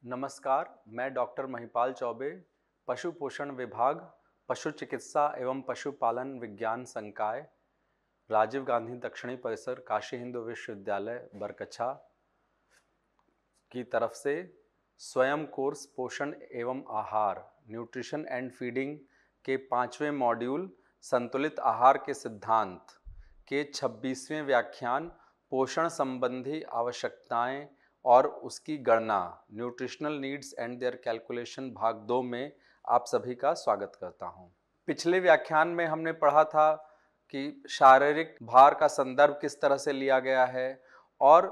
नमस्कार, मैं डॉक्टर महिपाल चौबे, पशु पोषण विभाग, पशु चिकित्सा एवं पशुपालन विज्ञान संकाय, राजीव गांधी दक्षिणी परिसर, काशी हिंदू विश्वविद्यालय बरकच्छा की तरफ से स्वयं कोर्स पोषण एवं आहार न्यूट्रिशन एंड फीडिंग के 5वें मॉड्यूल संतुलित आहार के सिद्धांत के 26वें व्याख्यान पोषण संबंधी आवश्यकताएं और उसकी गणना nutritional needs and their calculation भाग 2 में आप सभी का स्वागत करता हूं। पिछले व्याख्यान में हमने पढ़ा था कि शारीरिक भार का संदर्भ किस तरह से लिया गया है और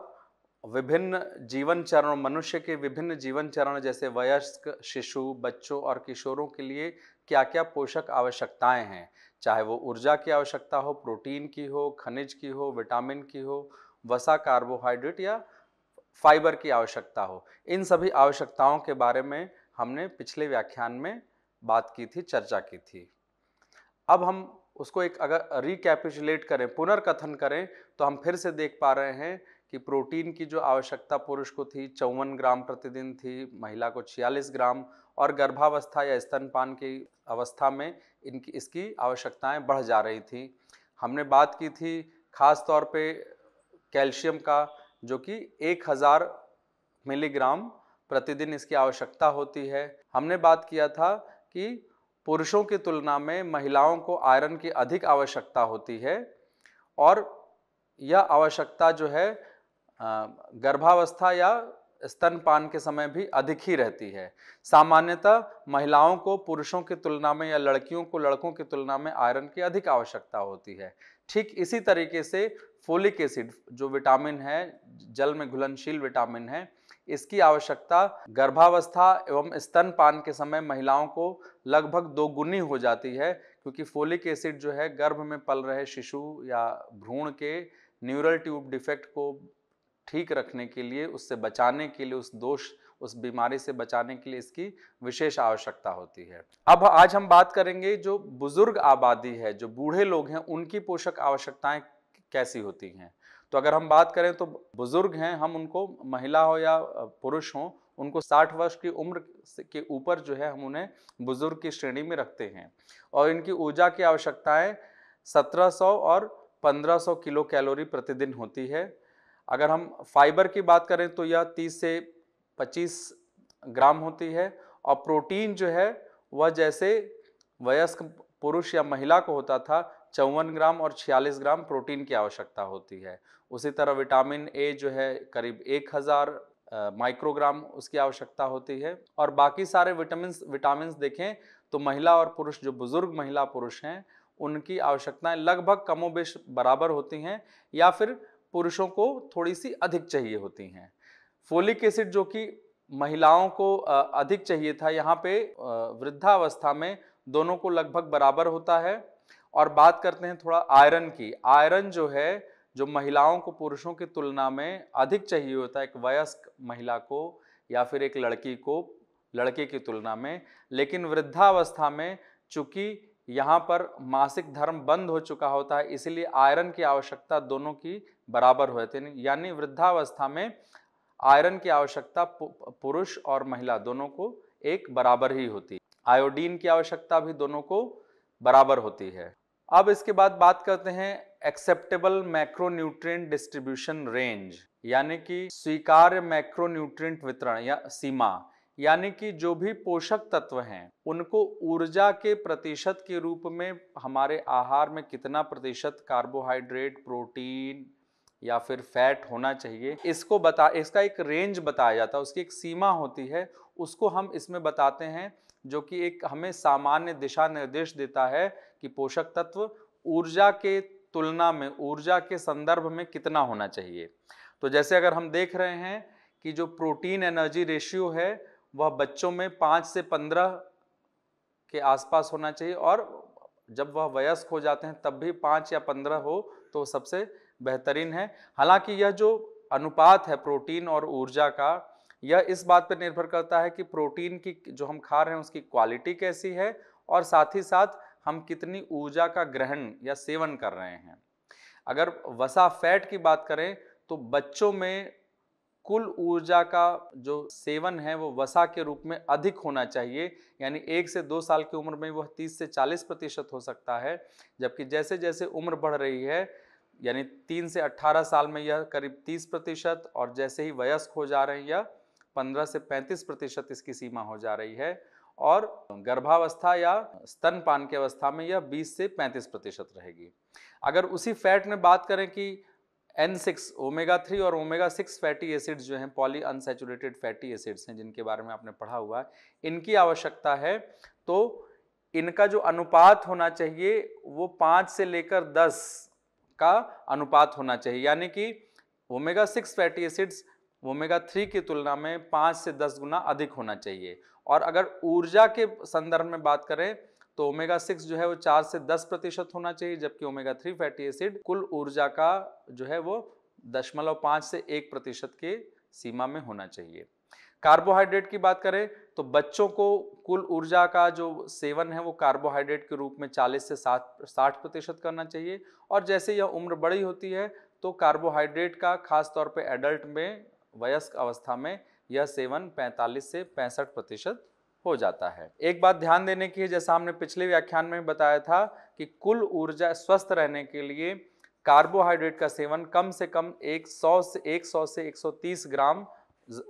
विभिन्न जीवन चरण, मनुष्य के विभिन्न जीवन चरण जैसे वयस्क, शिशु, बच्चों और किशोरों के लिए क्या क्या पोषक आवश्यकताएं हैं, चाहे वो ऊर्जा की आवश्यकता हो, प्रोटीन की हो, खनिज की हो, विटामिन की हो, वसा, कार्बोहाइड्रेट या फाइबर की आवश्यकता हो। इन सभी आवश्यकताओं के बारे में हमने पिछले व्याख्यान में बात की थी, चर्चा की थी। अब हम उसको एक अगर रिकैपिचुलेट करें, पुनर्कथन करें, तो हम फिर से देख पा रहे हैं कि प्रोटीन की जो आवश्यकता पुरुष को थी 54 ग्राम प्रतिदिन थी, महिला को 46 ग्राम, और गर्भावस्था या स्तनपान की अवस्था में इसकी आवश्यकताएं बढ़ जा रही थी। हमने बात की थी खास तौर पे कैल्शियम का, जो कि 1000 मिलीग्राम प्रतिदिन इसकी आवश्यकता होती है। हमने बात किया था कि पुरुषों की तुलना में महिलाओं को आयरन की अधिक आवश्यकता होती है और यह आवश्यकता जो है गर्भावस्था या स्तनपान के समय भी अधिक ही रहती है। सामान्यतः महिलाओं को पुरुषों की तुलना में या लड़कियों को लड़कों की तुलना में आयरन की अधिक आवश्यकता होती है। ठीक इसी तरीके से फोलिक एसिड जो विटामिन है, जल में घुलनशील विटामिन है, इसकी आवश्यकता गर्भावस्था एवं स्तनपान के समय महिलाओं को लगभग 2 गुनी हो जाती है, क्योंकि फोलिक एसिड जो है गर्भ में पल रहे शिशु या भ्रूण के न्यूरल ट्यूब डिफेक्ट को ठीक रखने के लिए, उससे बचाने के लिए, उस बीमारी से बचाने के लिए इसकी विशेष आवश्यकता होती है। अब आज हम बात करेंगे जो बुजुर्ग आबादी है, जो बूढ़े लोग हैं, उनकी पोषक आवश्यकताएं कैसी होती हैं। तो अगर हम बात करें तो बुजुर्ग हैं, हम उनको, महिला हो या पुरुष हो, उनको 60 वर्ष की उम्र के ऊपर जो है हम उन्हें बुजुर्ग की श्रेणी में रखते हैं और इनकी ऊर्जा की आवश्यकताएं 1700 और 1500 किलो कैलोरी प्रतिदिन होती है। अगर हम फाइबर की बात करें तो यह 30 से 25 ग्राम होती है और प्रोटीन जो है वह जैसे वयस्क पुरुष या महिला को होता था 54 ग्राम और 46 ग्राम प्रोटीन की आवश्यकता होती है। उसी तरह विटामिन ए जो है करीब 1000 माइक्रोग्राम उसकी आवश्यकता होती है और बाकी सारे विटामिन देखें तो महिला और पुरुष, जो बुजुर्ग महिला पुरुष हैं, उनकी आवश्यकताएं लगभग कमोबेश बराबर होती हैं या फिर पुरुषों को थोड़ी सी अधिक चाहिए होती हैं। फोलिक एसिड जो कि महिलाओं को अधिक चाहिए था, यहाँ पे वृद्धावस्था में दोनों को लगभग बराबर होता है। और बात करते हैं थोड़ा आयरन की। आयरन जो है, जो महिलाओं को पुरुषों की तुलना में अधिक चाहिए होता है, एक वयस्क महिला को या फिर एक लड़की को लड़के की तुलना में, लेकिन वृद्धावस्था में चूंकि यहाँ पर मासिक धर्म बंद हो चुका होता है, इसलिए आयरन की आवश्यकता दोनों की बराबर होती है। यानी वृद्धावस्था में आयरन की आवश्यकता पुरुष और महिला दोनों को एक बराबर ही होती है। आयोडीन की आवश्यकता भी दोनों को बराबर होती है। अब इसके बाद बात करते हैं एक्सेप्टेबल मैक्रोन्यूट्रिएंट डिस्ट्रीब्यूशन रेंज, यानी कि स्वीकार्य मैक्रोन्यूट्रिएंट वितरण या सीमा, यानी कि जो भी पोषक तत्व हैं उनको ऊर्जा के प्रतिशत के रूप में हमारे आहार में कितना प्रतिशत कार्बोहाइड्रेट, प्रोटीन या फिर फैट होना चाहिए, इसका एक रेंज बताया जाता है, उसकी एक सीमा होती है, उसको हम इसमें बताते हैं, जो कि एक हमें सामान्य दिशा निर्देश देता है कि पोषक तत्व ऊर्जा के तुलना में, ऊर्जा के संदर्भ में कितना होना चाहिए। तो जैसे अगर हम देख रहे हैं कि जो प्रोटीन एनर्जी रेशियो है वह बच्चों में 5 से 15 के आसपास होना चाहिए और जब वह वयस्क हो जाते हैं तब भी 5 या 15 हो तो सबसे बेहतरीन है। हालांकि यह जो अनुपात है प्रोटीन और ऊर्जा का, यह इस बात पर निर्भर करता है कि प्रोटीन की जो हम खा रहे हैं उसकी क्वालिटी कैसी है और साथ ही साथ हम कितनी ऊर्जा का ग्रहण या सेवन कर रहे हैं। अगर वसा फैट की बात करें तो बच्चों में कुल ऊर्जा का जो सेवन है वो वसा के रूप में अधिक होना चाहिए, यानी 1 से 2 साल की उम्र में वह 30 से 40% हो सकता है, जबकि जैसे जैसे उम्र बढ़ रही है यानी 3 से 18 साल में यह करीब 30% और जैसे ही वयस्क हो जा रहे हैं यह 15 से 35% इसकी सीमा हो जा रही है, और गर्भावस्था या स्तनपान की अवस्था में यह 20 से 35% रहेगी। अगर उसी फैट में बात करें कि N6 ओमेगा 3 और ओमेगा 6 फैटी एसिड्स जो हैं, पॉली अनसैचुरेटेड फैटी एसिड्स हैं जिनके बारे में आपने पढ़ा हुआ है, इनकी आवश्यकता है, तो इनका जो अनुपात होना चाहिए वो 5 से लेकर 10 का अनुपात होना चाहिए, यानी कि ओमेगा 6 फैटी एसिड्स ओमेगा 3 की तुलना में 5 से 10 गुना अधिक होना चाहिए। और अगर ऊर्जा के संदर्भ में बात करें तो ओमेगा 6 जो है वो 4 से 10% होना चाहिए, जबकि ओमेगा 3 फैटी एसिड कुल ऊर्जा का जो है वो 0.5 से 1% के सीमा में होना चाहिए। कार्बोहाइड्रेट की बात करें तो बच्चों को कुल ऊर्जा का जो सेवन है वो कार्बोहाइड्रेट के रूप में 40 से 60% करना चाहिए, और जैसे यह उम्र बड़ी होती है तो कार्बोहाइड्रेट का खास तौर पे एडल्ट में वयस्क अवस्था में यह सेवन 45 से 65% हो जाता है। एक बात ध्यान देने की है, जैसा हमने पिछले व्याख्यान में बताया था कि कुल ऊर्जा स्वस्थ रहने के लिए कार्बोहाइड्रेट का सेवन कम से कम 100 से 130 ग्राम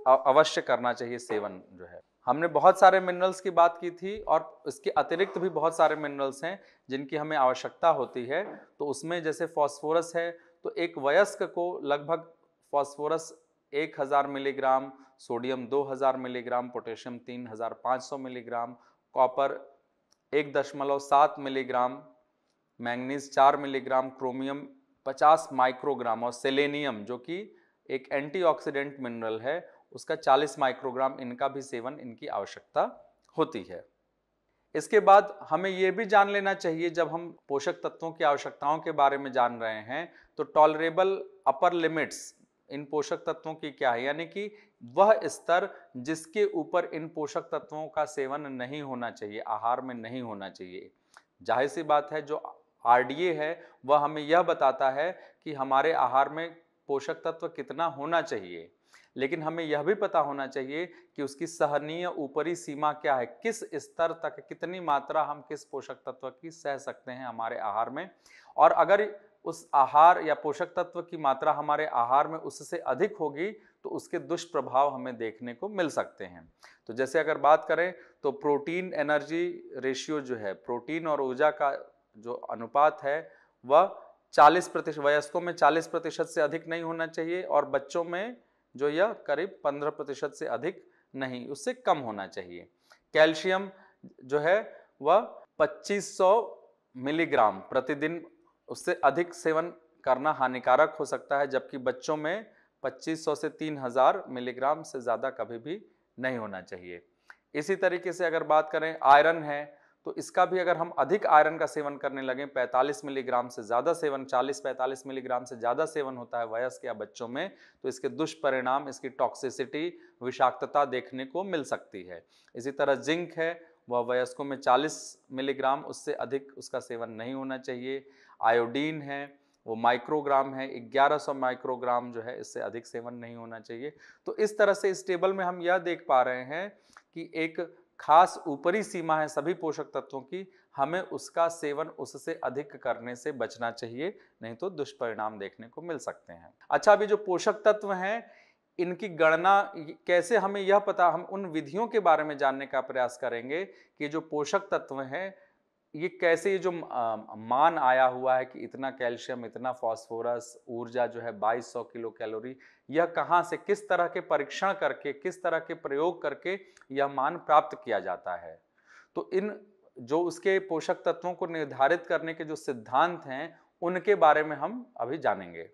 अवश्य करना चाहिए सेवन जो है। हमने बहुत सारे मिनरल्स की बात की थी और इसके अतिरिक्त भी बहुत सारे मिनरल्स हैं जिनकी हमें आवश्यकता होती है, तो उसमें जैसे फास्फोरस है, तो एक वयस्क को लगभग phosphorus 1000 milligram, sodium 2000 milligram, potassium 3500 milligram, copper 1.7 milligram, manganese 4 milligram, chromium 50 microgram और सेलेनियम जो कि एक एंटीऑक्सीडेंट मिनरल है उसका 40 माइक्रोग्राम, इनका भी सेवन इनकी आवश्यकता होती है। इसके बाद हमें यह भी जान लेना चाहिए, जब हम पोषक तत्वों की आवश्यकताओं के बारे में जान रहे हैं, तो टॉलरेबल अपर लिमिट्स इन पोषक तत्वों की क्या है, यानी कि वह स्तर जिसके ऊपर इन पोषक तत्वों का सेवन नहीं होना चाहिए, आहार में नहीं होना चाहिए। जाहिर सी बात है जो RDA है वह हमें यह बताता है कि हमारे आहार में पोषक तत्व कितना होना चाहिए, लेकिन हमें यह भी पता होना चाहिए कि उसकी सहनीय ऊपरी सीमा क्या है, किस स्तर तक कितनी मात्रा हम किस पोषक तत्व की सह सकते हैं हमारे आहार में, और अगर उस आहार या पोषक तत्व की मात्रा हमारे आहार में उससे अधिक होगी तो उसके दुष्प्रभाव हमें देखने को मिल सकते हैं। तो जैसे अगर बात करें तो प्रोटीन एनर्जी रेशियो जो है, प्रोटीन और ऊर्जा का जो अनुपात है वह 40%, वयस्कों में 40% से अधिक नहीं होना चाहिए, और बच्चों में जो यह करीब 15% से अधिक नहीं, उससे कम होना चाहिए। कैल्शियम जो है वह 2500 मिलीग्राम प्रतिदिन, उससे अधिक सेवन करना हानिकारक हो सकता है, जबकि बच्चों में 2500 से 3000 मिलीग्राम से ज़्यादा कभी भी नहीं होना चाहिए। इसी तरीके से अगर बात करें आयरन है, तो इसका भी अगर हम अधिक आयरन का सेवन करने लगें, 45 मिलीग्राम से ज़्यादा सेवन, 40-45 मिलीग्राम से ज़्यादा सेवन होता है वयस्क या बच्चों में, तो इसके दुष्परिणाम, इसकी टॉक्सिसिटी, विषाक्तता देखने को मिल सकती है। इसी तरह जिंक है, वह वयस्कों में 40 मिलीग्राम, उससे अधिक उसका सेवन नहीं होना चाहिए। आयोडीन है वो माइक्रोग्राम है, 1100 माइक्रोग्राम जो है, इससे अधिक सेवन नहीं होना चाहिए। तो इस तरह से इस टेबल में हम यह देख पा रहे हैं कि एक खास ऊपरी सीमा है सभी पोषक तत्वों की, हमें उसका सेवन उससे अधिक करने से बचना चाहिए, नहीं तो दुष्परिणाम देखने को मिल सकते हैं। अच्छा, अभी जो पोषक तत्व हैं इनकी गणना कैसे, हमें यह पता, हम उन विधियों के बारे में जानने का प्रयास करेंगे कि जो पोषक तत्व हैं ये कैसे, ये जो मान आया हुआ है कि इतना कैल्शियम, इतना फास्फोरस, ऊर्जा जो है 2200 किलो कैलोरी, यह कहाँ से, किस तरह के परीक्षण करके, किस तरह के प्रयोग करके यह मान प्राप्त किया जाता है। तो इन जो उसके पोषक तत्वों को निर्धारित करने के जो सिद्धांत हैं उनके बारे में हम अभी जानेंगे।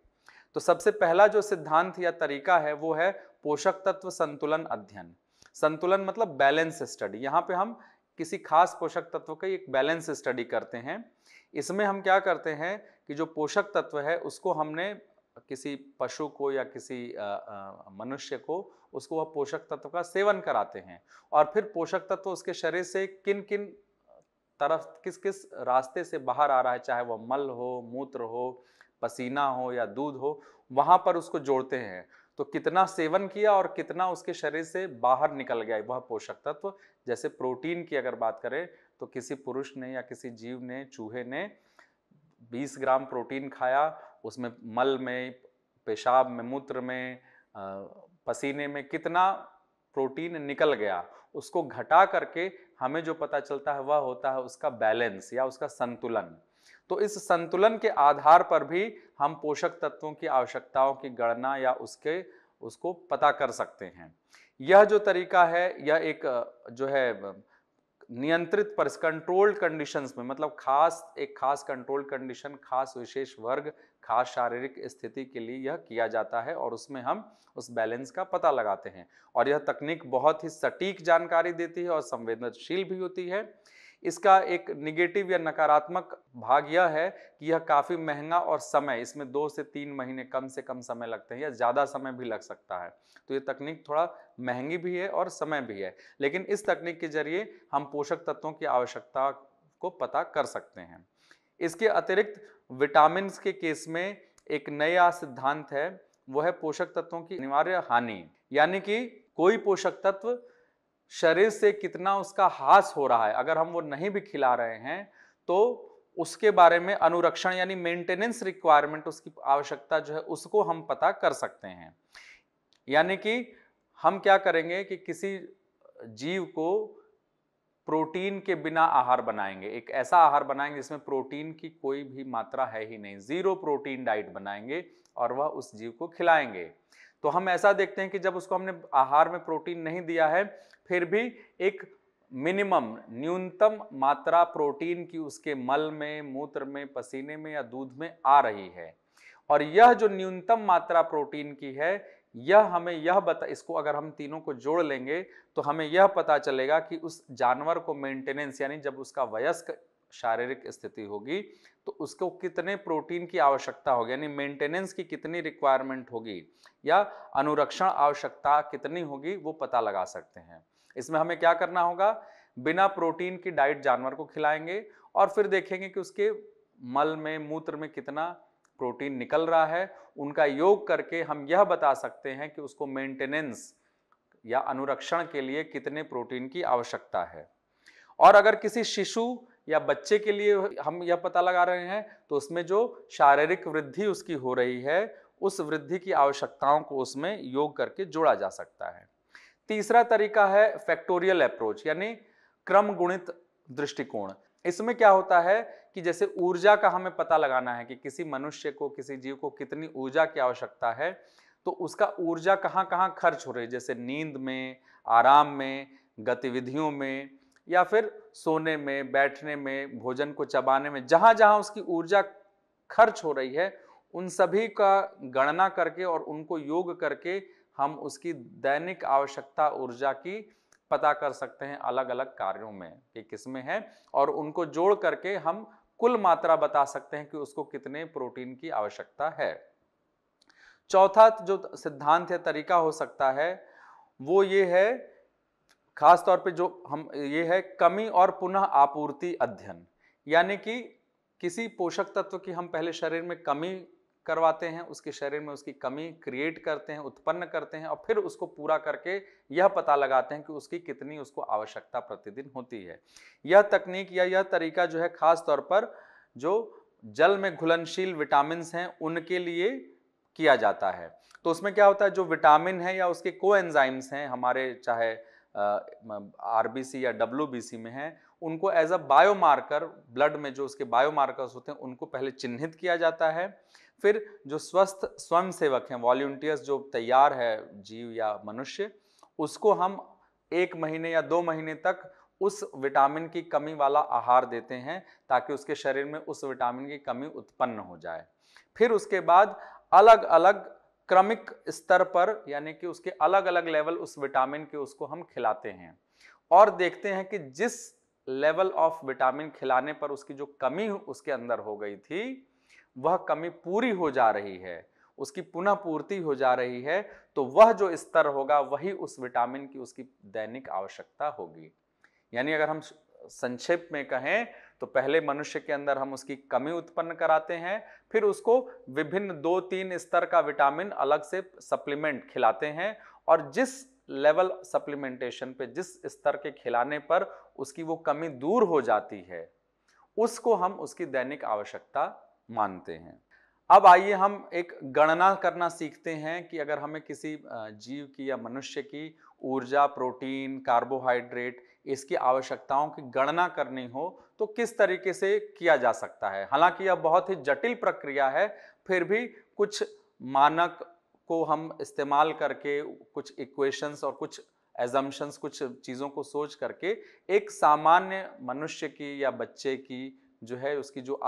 तो सबसे पहला जो सिद्धांत या तरीका है वो है पोषक तत्व संतुलन अध्ययन। संतुलन मतलब बैलेंस स्टडी। यहाँ पे हम किसी खास पोषक तत्व का एक बैलेंस स्टडी करते हैं। इसमें हम क्या करते हैं कि जो पोषक तत्व है उसको हमने किसी पशु को या किसी मनुष्य को उसको वह पोषक तत्व का सेवन कराते हैं, और फिर पोषक तत्व उसके शरीर से किन किन तरफ, किस किस रास्ते से बाहर आ रहा है, चाहे वह मल हो, मूत्र हो, पसीना हो या दूध हो, वहां पर उसको जोड़ते हैं। तो कितना सेवन किया और कितना उसके शरीर से बाहर निकल गया वह पोषक तत्व। जैसे प्रोटीन की अगर बात करें तो किसी पुरुष ने या किसी जीव ने, चूहे ने 20 ग्राम प्रोटीन खाया, उसमें मल में, पेशाब में, मूत्र में, पसीने में कितना प्रोटीन निकल गया, उसको घटा करके हमें जो पता चलता है वह होता है उसका बैलेंस या उसका संतुलन। तो इस संतुलन के आधार पर भी हम पोषक तत्वों की आवश्यकताओं की गणना या उसको पता कर सकते हैं। यह जो तरीका है यह एक जो है नियंत्रित पर कंट्रोल्ड कंडीशंस में, मतलब एक खास कंट्रोल्ड कंडीशन, खास विशेष वर्ग, खास शारीरिक स्थिति के लिए यह किया जाता है और उसमें हम उस बैलेंस का पता लगाते हैं। और यह तकनीक बहुत ही सटीक जानकारी देती है और संवेदनशील भी होती है। इसका एक निगेटिव या नकारात्मक भाग यह है कि यह काफी महंगा और समय, इसमें 2 से 3 महीने कम से कम समय लगते हैं या ज्यादा समय भी लग सकता है। तो ये तकनीक थोड़ा महंगी भी है और समय भी है, लेकिन इस तकनीक के जरिए हम पोषक तत्वों की आवश्यकता को पता कर सकते हैं। इसके अतिरिक्त विटामिन के केस में एक नया सिद्धांत है, वो है पोषक तत्वों की अनिवार्य हानि, यानी कि कोई पोषक तत्व शरीर से कितना उसका ह्रास हो रहा है, अगर हम वो नहीं भी खिला रहे हैं तो उसके बारे में अनुरक्षण यानी मेंटेनेंस रिक्वायरमेंट, उसकी आवश्यकता जो है उसको हम पता कर सकते हैं। यानी कि हम क्या करेंगे कि किसी जीव को प्रोटीन के बिना आहार बनाएंगे, एक ऐसा आहार बनाएंगे जिसमें प्रोटीन की कोई भी मात्रा है ही नहीं, 0 प्रोटीन डाइट बनाएंगे और वह उस जीव को खिलाएंगे। तो हम ऐसा देखते हैं कि जब उसको हमने आहार में प्रोटीन नहीं दिया है, फिर भी एक मिनिमम, न्यूनतम मात्रा प्रोटीन की उसके मल में, मूत्र में, पसीने में या दूध में आ रही है। और यह जो न्यूनतम मात्रा प्रोटीन की है, यह हमें इसको अगर हम तीनों को जोड़ लेंगे तो हमें यह पता चलेगा कि उस जानवर को मेंटेनेंस, यानी जब उसका वयस्क शारीरिक स्थिति होगी तो उसको कितने प्रोटीन की आवश्यकता होगी, यानी मेंटेनेंस की कितनी रिक्वायरमेंट होगी या अनुरक्षण आवश्यकता कितनी होगी, वो पता लगा सकते हैं। इसमें हमें क्या करना होगा, बिना प्रोटीन की डाइट जानवर को खिलाएंगे और फिर देखेंगे कि उसके मल में, मूत्र में कितना प्रोटीन निकल रहा है, उनका योग करके हम यह बता सकते हैं कि उसको मेंटेनेंस या अनुरक्षण के लिए कितने प्रोटीन की आवश्यकता है। और अगर किसी शिशु या बच्चे के लिए हम यह पता लगा रहे हैं तो उसमें जो शारीरिक वृद्धि उसकी हो रही है, उस वृद्धि की आवश्यकताओं को उसमें योग करके जोड़ा जा सकता है। तीसरा तरीका है फैक्टोरियल अप्रोच, यानी क्रम गुणित दृष्टिकोण। इसमें क्या होता है कि जैसे ऊर्जा का हमें पता लगाना है कि किसी मनुष्य को, किसी जीव को कितनी ऊर्जा की आवश्यकता है, तो उसका ऊर्जा कहाँ कहाँ खर्च हो रही है, जैसे नींद में, आराम में, गतिविधियों में, या फिर सोने में, बैठने में, भोजन को चबाने में, जहां जहां उसकी ऊर्जा खर्च हो रही है उन सभी का गणना करके और उनको योग करके हम उसकी दैनिक आवश्यकता ऊर्जा की पता कर सकते हैं अलग अलग कार्यों में कि किसमें है, और उनको जोड़ करके हम कुल मात्रा बता सकते हैं कि उसको कितने प्रोटीन की आवश्यकता है। चौथा जो सिद्धांत है, तरीका हो सकता है, वो ये है, खास तौर पे जो हम ये है कमी और पुनः आपूर्ति अध्ययन। यानी कि किसी पोषक तत्व की हम पहले शरीर में कमी करवाते हैं, उसके शरीर में उसकी कमी क्रिएट करते हैं, उत्पन्न करते हैं, और फिर उसको पूरा करके यह पता लगाते हैं कि उसकी कितनी उसको आवश्यकता प्रतिदिन होती है। यह तकनीक या यह तरीका जो है खास तौर पर जो जल में घुलनशील विटामिन हैं उनके लिए किया जाता है। तो उसमें क्या होता है, जो विटामिन है या उसके कोएंजाइम्स हैं हमारे, चाहे आरबीसी या डब्ल्यूबीसी में है, उनको एज अ बायोमार्कर, ब्लड में जो उसके बायोमार्कर्स होते हैं उनको पहले चिन्हित किया जाता है। फिर जो स्वस्थ स्वयंसेवक हैं, वॉलंटियर्स, जो तैयार है जीव या मनुष्य, उसको हम 1 महीने या 2 महीने तक उस विटामिन की कमी वाला आहार देते हैं ताकि उसके शरीर में उस विटामिन की कमी उत्पन्न हो जाए। फिर उसके बाद अलग अलग क्रमिक स्तर पर, यानी कि उसके अलग अलग लेवल उस विटामिन के उसको हम खिलाते हैं और देखते हैं कि जिस लेवल ऑफ विटामिन खिलाने पर उसकी जो कमी उसके अंदर हो गई थी वह कमी पूरी हो जा रही है, उसकी पुनः पूर्ति हो जा रही है, तो वह जो स्तर होगा वही उस विटामिन की उसकी दैनिक आवश्यकता होगी। यानी अगर हम संक्षेप में कहें तो पहले मनुष्य के अंदर हम उसकी कमी उत्पन्न कराते हैं, फिर उसको विभिन्न 2-3 स्तर का विटामिन अलग से सप्लीमेंट खिलाते हैं, और जिस लेवल सप्लीमेंटेशन पे, जिस स्तर के खिलाने पर उसकी वो कमी दूर हो जाती है, उसको हम उसकी दैनिक आवश्यकता मानते हैं। अब आइए हम एक गणना करना सीखते हैं कि अगर हमें किसी जीव की या मनुष्य की ऊर्जा, प्रोटीन, कार्बोहाइड्रेट, इसकी आवश्यकताओं की गणना करनी हो तो किस तरीके से किया जा सकता है। हालांकि यह बहुत ही जटिल प्रक्रिया है, फिर भी कुछ मानक को हम इस्तेमाल करके, कुछ इक्वेशंस और कुछ एजम्पशंस, कुछ चीज़ों को सोच करके एक सामान्य मनुष्य की या बच्चे की जो है उसकी जो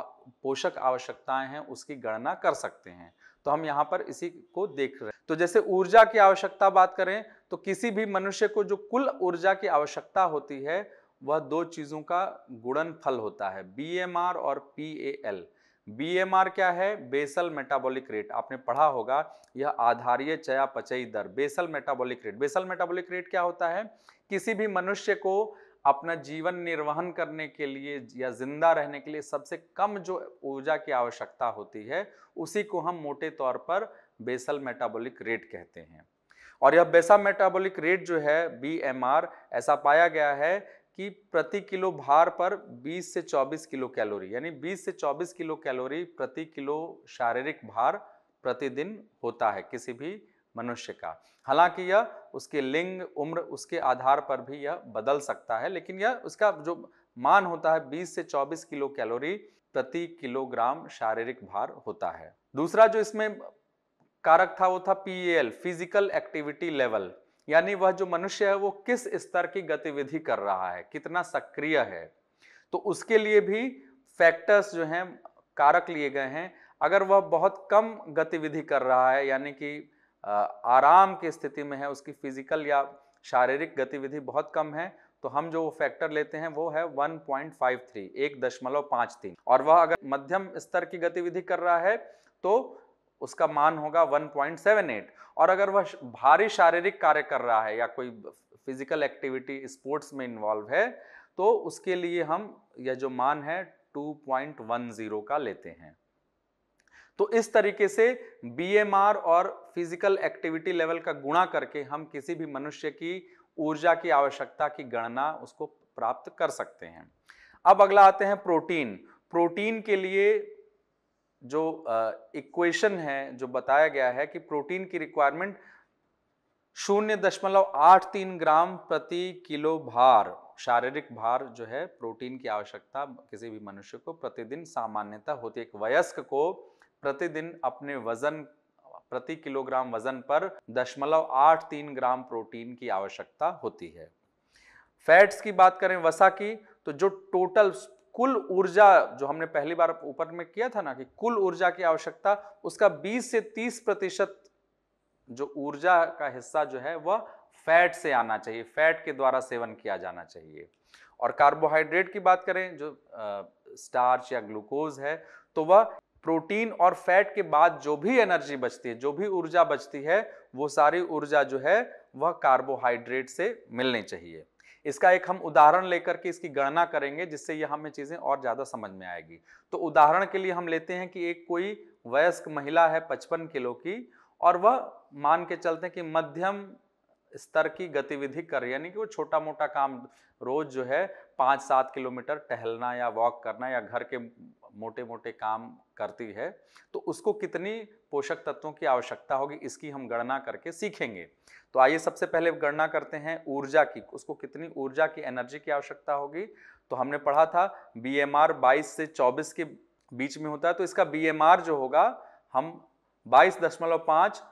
पोषक आवश्यकताएं हैं उसकी गणना कर सकते हैं। तो हम यहाँ पर इसी को देख रहे हैं। तो जैसे ऊर्जा की आवश्यकता बात करें तो किसी भी मनुष्य को जो कुल ऊर्जा की आवश्यकता होती है वह दो चीजों का गुणनफल होता है, बीएमआर और पीएल। बीएमआर क्या है? बेसल मेटाबॉलिक रेट, आपने पढ़ा होगा, यह आधारीय चयापचयी दर, basal metabolic rate. Basal metabolic rate क्या होता है? किसी भी मनुष्य को अपना जीवन निर्वहन करने के लिए या जिंदा रहने के लिए सबसे कम जो ऊर्जा की आवश्यकता होती है उसी को हम मोटे तौर पर बेसल मेटाबॉलिक रेट कहते हैं। और यह बेसल मेटाबॉलिक रेट जो है बीएमआर, ऐसा पाया गया है कि प्रति किलो भार पर 20 से 24 किलो कैलोरी, यानी 20 से 24 किलो कैलोरी प्रति किलो शारीरिक भार प्रतिदिन होता है किसी भी मनुष्य का। हालांकि यह उसके लिंग, उम्र, उसके आधार पर भी यह बदल सकता है, लेकिन यह उसका जो मान होता है 20 से 24 किलो कैलोरी प्रति किलोग्राम शारीरिक भार होता है। दूसरा जो इसमें कारक था वो था पीएल, फिजिकल एक्टिविटी लेवल, यानी वह जो मनुष्य है वो किस स्तर की गतिविधि कर रहा है, कितना सक्रिय है। तो उसके लिए भी फैक्टर्स जो हैं, कारक लिए गए हैं। अगर वह बहुत कम गतिविधि कर रहा है, यानी कि आराम की स्थिति में है, उसकी फिजिकल या शारीरिक गतिविधि बहुत कम है, तो हम जो फैक्टर लेते हैं वो है 1.53, 1.53। और वह अगर मध्यम स्तर की गतिविधि कर रहा है तो उसका मान होगा 1.78। और अगर वह भारी शारीरिक कार्य कर रहा है या कोई फिजिकल एक्टिविटी, स्पोर्ट्स में इन्वॉल्व है, तो उसके लिए हम यह जो मान है 2.10 का लेते हैं। तो इस तरीके से बीएमआर और फिजिकल एक्टिविटी लेवल का गुणा करके हम किसी भी मनुष्य की ऊर्जा की आवश्यकता की गणना उसको प्राप्त कर सकते हैं। अब अगला आते हैं प्रोटीन। प्रोटीन के लिए जो इक्वेशन है, जो बताया गया है कि प्रोटीन की रिक्वायरमेंट 0.83 ग्राम प्रति किलो भार, शारीरिक भार जो है, प्रोटीन की आवश्यकता किसी भी मनुष्य को प्रतिदिन सामान्यतः होती है। एक वयस्क को प्रतिदिन अपने वजन, प्रति किलोग्राम वजन पर 0.83 ग्राम प्रोटीन की आवश्यकता होती है। फैट्स की बात करें, वसा की, तो जो टोटल कुल ऊर्जा जो हमने पहली बार ऊपर में किया था ना कि कुल ऊर्जा की आवश्यकता, उसका 20 से 30% जो ऊर्जा का हिस्सा जो है वह फैट से आना चाहिए, फैट के द्वारा सेवन किया जाना चाहिए। और कार्बोहाइड्रेट की बात करें, जो स्टार्च या ग्लूकोज है, तो वह प्रोटीन और फैट के बाद जो भी एनर्जी बचती है, जो भी ऊर्जा बचती है, वो सारी ऊर्जा जो है वह कार्बोहाइड्रेट से मिलनी चाहिए। इसका एक हम उदाहरण लेकर के इसकी गणना करेंगे, जिससे यह हमें चीजें और ज्यादा समझ में आएगी। तो उदाहरण के लिए हम लेते हैं कि एक कोई वयस्क महिला है 55 किलो की, और वह मान के चलते हैं कि मध्यम स्तर की गतिविधि कर, यानी कि वो छोटा मोटा काम रोज जो है 5-7 किलोमीटर टहलना या वॉक करना या घर के मोटे मोटे काम करती है, तो उसको कितनी पोषक तत्वों की आवश्यकता होगी इसकी हम गणना करके सीखेंगे। तो आइए सबसे पहले गणना करते हैं ऊर्जा की, उसको कितनी ऊर्जा की, एनर्जी की आवश्यकता होगी। तो हमने पढ़ा था बीएमआर 22 से 24 के बीच में होता है, तो इसका बीएमआर जो होगा हम 22.5,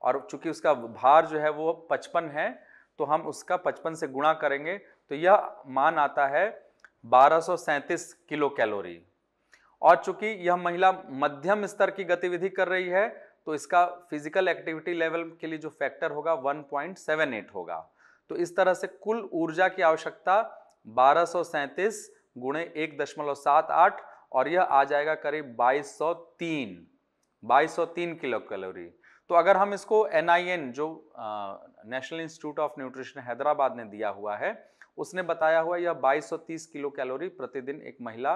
और चूंकि उसका भार जो है वो 55 है, तो हम उसका 55 से गुणा करेंगे, तो यह मान आता है 1237 किलो कैलोरी। और चूंकि यह महिला मध्यम स्तर की गतिविधि कर रही है, तो इसका फिजिकल एक्टिविटी लेवल के लिए जो फैक्टर होगा 1.78 होगा। तो इस तरह से कुल ऊर्जा की आवश्यकता 1237 गुणे 1.78, और यह आ जाएगा करीब 2203 किलो कैलोरी। तो अगर हम इसको NIN जो national institute of nutrition Hyderabad ने दिया हुआ है, उसने बताया हुआ यह 2230 किलो कैलोरी प्रतिदिन एक महिला,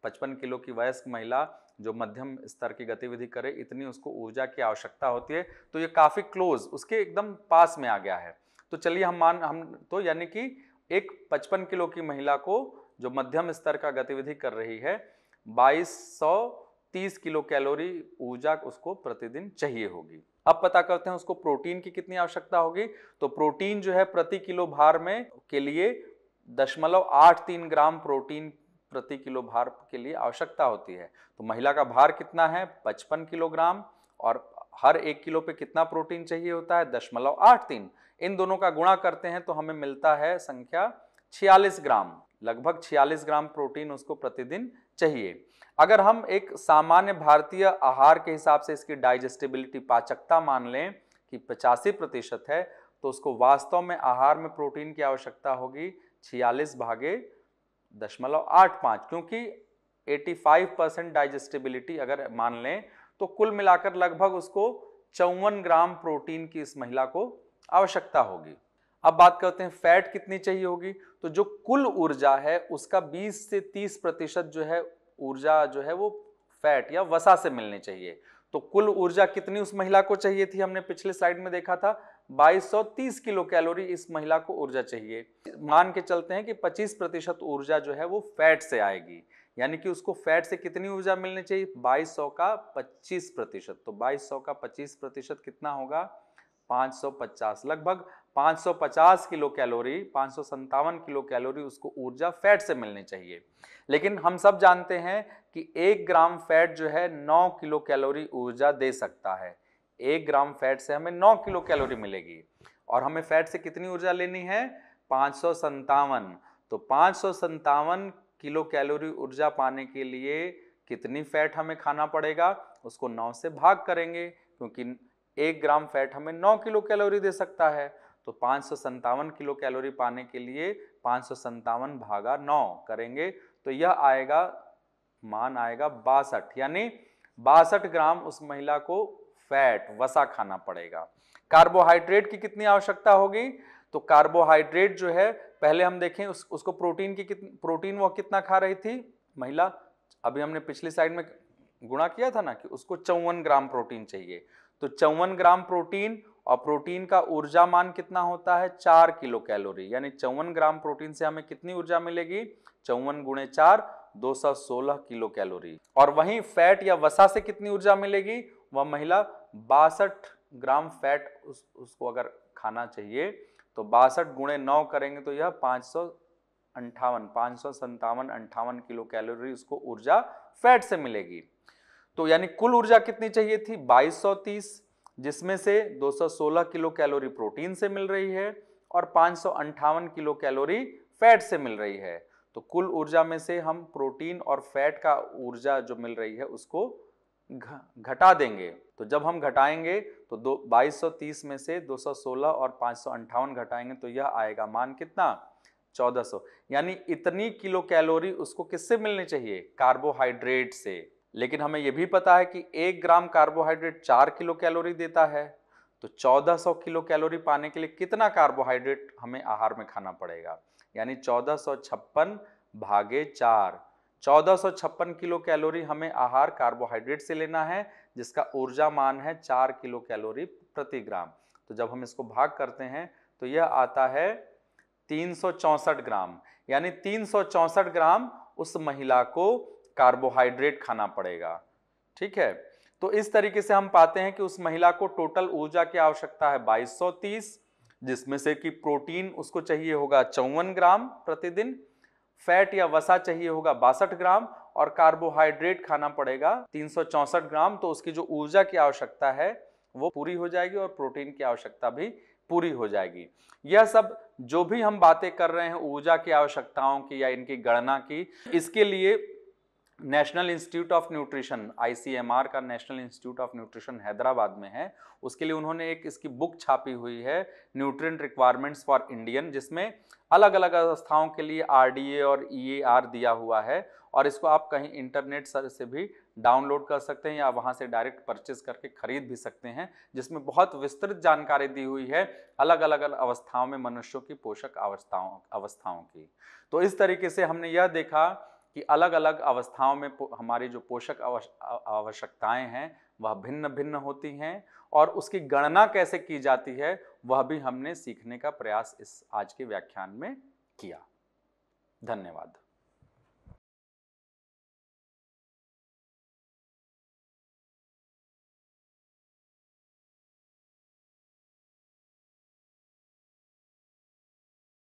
55 किलो की वयस्क महिला जो मध्यम स्तर की गतिविधि करे, इतनी उसको ऊर्जा की आवश्यकता होती है। तो ये काफी क्लोज, उसके एकदम पास में आ गया है। तो चलिए हम तो यानी कि एक 55 किलो की महिला को जो मध्यम स्तर का गतिविधि कर रही है, 2230 किलो कैलोरी ऊर्जा उसको प्रतिदिन चाहिए होगी। अब पता करते हैं उसको प्रोटीन की कितनी आवश्यकता होगी। तो प्रोटीन जो है प्रति किलो भार में के लिए 0.83 ग्राम प्रोटीन प्रति किलो भार के लिए आवश्यकता होती है। तो महिला का भार कितना है, 55 किलोग्राम, और हर 1 किलो पे कितना प्रोटीन चाहिए होता है, 0.83। इन दोनों का गुणा करते हैं तो हमें मिलता है संख्या 46 ग्राम, लगभग 46 ग्राम प्रोटीन उसको प्रतिदिन चाहिए। अगर हम एक सामान्य भारतीय आहार के हिसाब से इसकी डाइजेस्टिबिलिटी, पाचकता मान लें कि 85% है, तो उसको वास्तव में आहार में प्रोटीन की आवश्यकता होगी 46/0.85, क्योंकि 85% डाइजेस्टिबिलिटी अगर मान लें तो कुल मिलाकर लगभग उसको 54 ग्राम प्रोटीन की इस महिला को आवश्यकता होगी। अब बात करते हैं फैट कितनी चाहिए होगी। तो जो कुल ऊर्जा है उसका 20 से 30% जो है ऊर्जा जो है वो फैट या वसा से मिलनी चाहिए। तो कुल ऊर्जा कितनी उस महिला को चाहिए थी, हमने पिछले स्लाइड में देखा था 2230 किलो कैलोरी इस महिला को ऊर्जा चाहिए। मान के चलते हैं कि 25% ऊर्जा जो है वो फैट से आएगी, यानी कि उसको फैट से कितनी ऊर्जा मिलनी चाहिए, 2200 का 25%। तो 2200 का 25% कितना होगा, 550, लगभग 550 किलो कैलोरी, 557 किलो कैलोरी उसको ऊर्जा फैट से मिलनी चाहिए। लेकिन हम सब जानते हैं कि 1 ग्राम फैट जो है 9 किलो कैलोरी ऊर्जा दे सकता है। 1 ग्राम फैट से हमें 9 किलो कैलोरी मिलेगी, और हमें फैट से कितनी ऊर्जा लेनी है, 557। तो 557 किलो कैलोरी ऊर्जा पाने के लिए कितनी फैट हमें खाना पड़ेगा, उसको 9 से भाग करेंगे, क्योंकि 1 ग्राम फैट हमें 9 किलो कैलोरी दे सकता है। तो 557 किलो कैलोरी पाने के लिए 557 भागा 9 करेंगे तो यह आएगा, मान आएगा 62, यानी 62 ग्राम उस महिला को फैट वसा खाना पड़ेगा। कार्बोहाइड्रेट की कितनी आवश्यकता होगी। तो कार्बोहाइड्रेट जो है, पहले हम देखें उसको प्रोटीन वो कितना खा रही थी महिला, अभी हमने पिछली स्लाइड में गुणा किया था ना कि उसको 54 ग्राम प्रोटीन चाहिए। तो 54 ग्राम प्रोटीन, और प्रोटीन का ऊर्जा मान कितना होता है, 4 किलो कैलोरी, यानी 54 ग्राम प्रोटीन से हमें कितनी ऊर्जा मिलेगी, 54 गुणे 4, 216 किलो कैलोरी। और वहीं फैट या वसा से कितनी ऊर्जा मिलेगी, वह महिला 62 ग्राम फैट उसको अगर खाना चाहिए, तो 62 गुणे 9 करेंगे तो यह 557 किलो कैलोरी उसको ऊर्जा फैट से मिलेगी। तो यानी कुल ऊर्जा कितनी चाहिए थी, 2230, जिसमें से 216 किलो कैलोरी प्रोटीन से मिल रही है और 558 किलो कैलोरी फैट से मिल रही है। तो कुल ऊर्जा में से हम प्रोटीन और फैट का ऊर्जा जो मिल रही है उसको घटा देंगे। तो जब हम घटाएंगे तो 2230 में से 216 और 558 घटाएंगे तो यह आएगा मान कितना, 1400। यानी इतनी किलो कैलोरी उसको किससे मिलनी चाहिए, कार्बोहाइड्रेट से। लेकिन हमें यह भी पता है कि 1 ग्राम कार्बोहाइड्रेट 4 किलो कैलोरी देता है। तो 1400 किलो कैलोरी पाने के लिए कितना कार्बोहाइड्रेट हमें आहार में खाना पड़ेगा, यानी 1456 भागे 4, 1456 किलो कैलोरी हमें आहार कार्बोहाइड्रेट से लेना है, जिसका ऊर्जा मान है 4 किलो कैलोरी प्रति ग्राम। तो जब हम इसको भाग करते हैं तो यह आता है 364 ग्राम, यानी 364 ग्राम उस महिला को कार्बोहाइड्रेट खाना पड़ेगा। ठीक है, तो इस तरीके से हम पाते हैं कि उस महिला को टोटल ऊर्जा की आवश्यकता है 2230, जिसमें से कि प्रोटीन उसको चाहिए होगा 54 ग्राम प्रतिदिन, फैट या वसा चाहिए होगा 62 ग्राम, और कार्बोहाइड्रेट खाना पड़ेगा 364 ग्राम। तो उसकी जो ऊर्जा की आवश्यकता है वो पूरी हो जाएगी और प्रोटीन की आवश्यकता भी पूरी हो जाएगी। यह सब जो भी हम बातें कर रहे हैं ऊर्जा की आवश्यकताओं की या इनकी गणना की, इसके लिए national institute of nutrition, ICMR का national institute of nutrition Hyderabad में है, उसके लिए उन्होंने एक इसकी बुक छापी हुई है, न्यूट्रिएंट रिक्वायरमेंट्स फॉर इंडियन, जिसमें अलग अलग अवस्थाओं के लिए RDA और EAR दिया हुआ है, और इसको आप कहीं इंटरनेट से भी डाउनलोड कर सकते हैं या वहां से डायरेक्ट परचेज करके खरीद भी सकते हैं, जिसमें बहुत विस्तृत जानकारी दी हुई है अलग अलग अवस्थाओं में मनुष्यों की पोषक अवस्थाओं की। तो इस तरीके से हमने यह देखा कि अलग अलग अवस्थाओं में हमारी जो पोषक आवश्यकताएं हैं वह भिन्न भिन्न होती हैं, और उसकी गणना कैसे की जाती है वह भी हमने सीखने का प्रयास इस आज के व्याख्यान में किया। धन्यवाद।